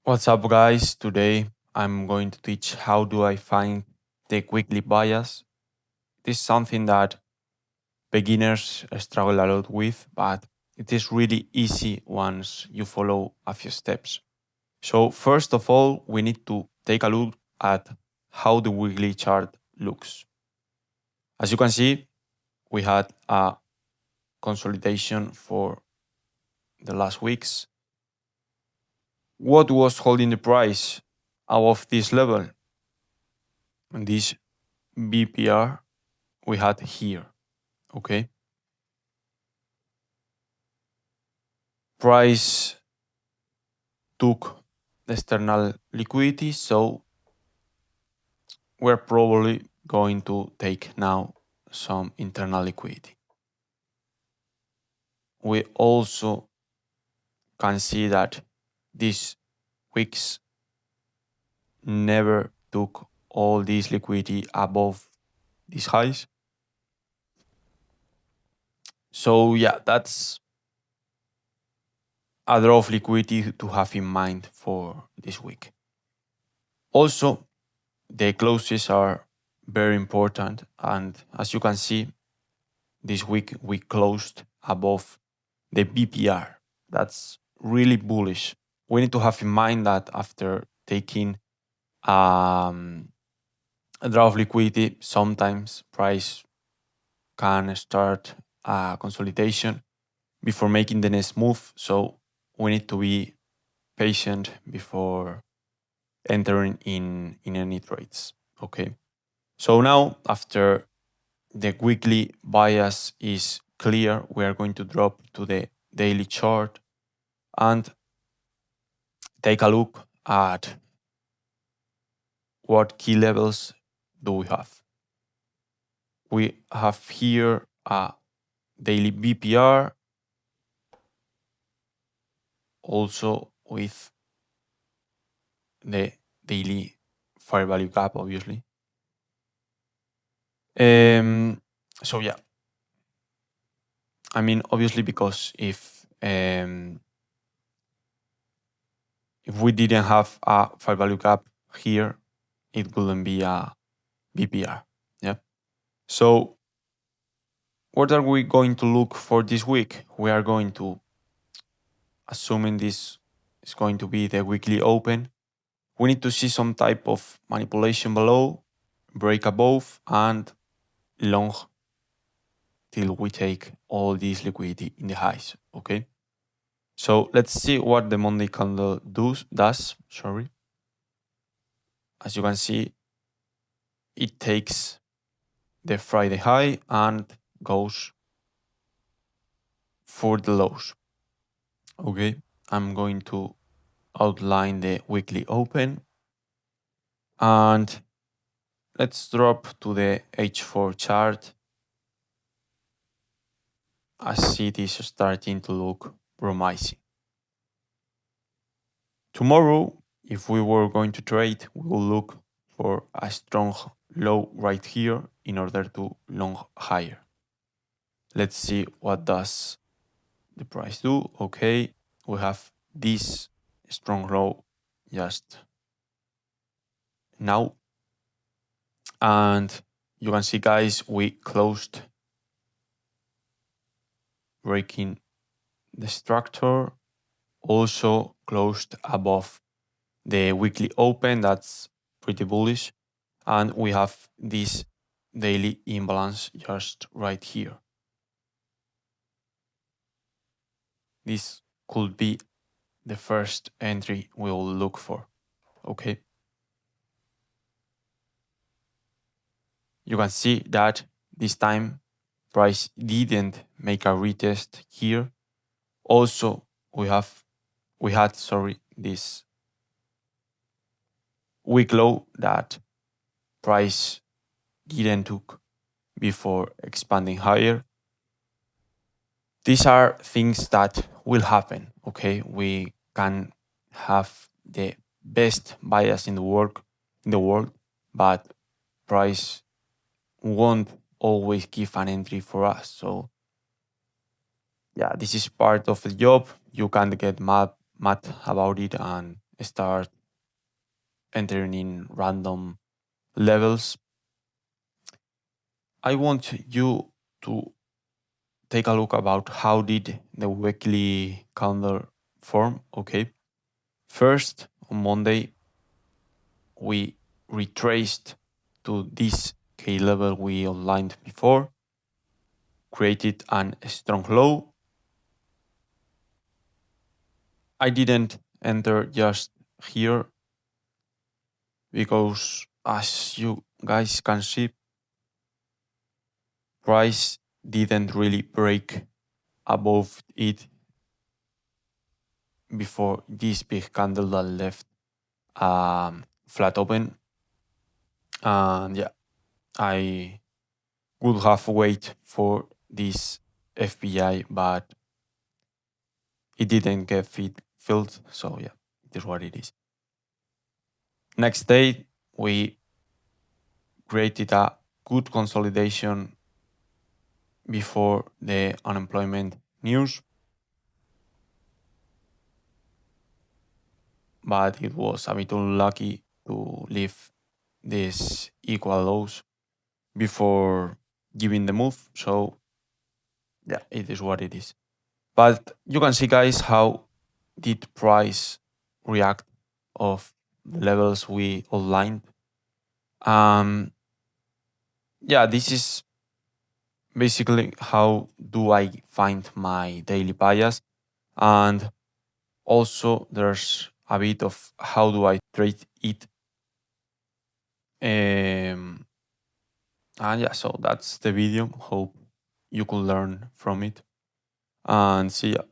What's up, guys? Today I'm going to teach how do I find the weekly bias. This is something that beginners struggle a lot with, but it is really easy once you follow a few steps. So first of all, we need to take a look at how the weekly chart looks. As you can see, we had a consolidation for the last weeks. What was holding the price above this level? And this BPR we had here. Okay. Price took external liquidity, so we're probably going to take now some internal liquidity. We also can see that these wicks never took all this liquidity above these highs. So yeah, that's a draw of liquidity to have in mind for this week. Also, the closes are very important, and as you can see, this week we closed above the BPR. That's really bullish. We need to have in mind that after taking a draw of liquidity, sometimes price can start a consolidation before making the next move. So we need to be patient before entering in any trades. Okay. So now after the weekly bias is clear, we are going to drop to the daily chart and take a look at what key levels do we have. We have here a daily BPR, also with the daily fair value gap, obviously. So yeah, I mean, obviously, because if we didn't have a fair value gap here, it wouldn't be a BPR. Yeah. So what are we going to look for this week? We are going to, assuming this is going to be the weekly open, we need to see some type of manipulation below, break above, and long till we take all this liquidity in the highs. Okay. So let's see what the Monday candle does. Sorry. As you can see, it takes the Friday high and goes for the lows. Okay. I'm going to outline the weekly open and let's drop to the H4 chart as it is starting to look promising. Tomorrow, if we were going to trade, we will look for a strong low right here in order to long higher. Let's see what does the price do. Okay, we have this strong low just now. And you can see, guys, we closed breaking the structure, also closed above the weekly open. That's pretty bullish. And we have this daily imbalance just right here. This could be the first entry we will look for. Okay. You can see that this time price didn't make a retest here. Also, we had this week low that price didn't took before expanding higher. These are things that will happen. Okay, we can have the best bias in the world, but price won't always give an entry for us. So yeah, this is part of the job. You can't get mad about it and start entering in random levels, I want you to take a look about how did the weekly calendar form. Okay, first on Monday we retraced to this K level we outlined before, created an strong low. I didn't enter just here because, as you guys can see, price didn't really break above it before this big candle that left flat open. And yeah, I would have wait for this FPI, but it didn't get filled. So yeah, it is what it is. Next day, we created a good consolidation before the unemployment news, but it was a bit unlucky to leave these equal lows before giving the move. So yeah, it is what it is. But you can see, guys, how did price react of the levels we outlined. Um, yeah, this is basically how do I find my daily bias, and also there's a bit of how do I trade it. And yeah, so that's the video. Hope you could learn from it, and see ya.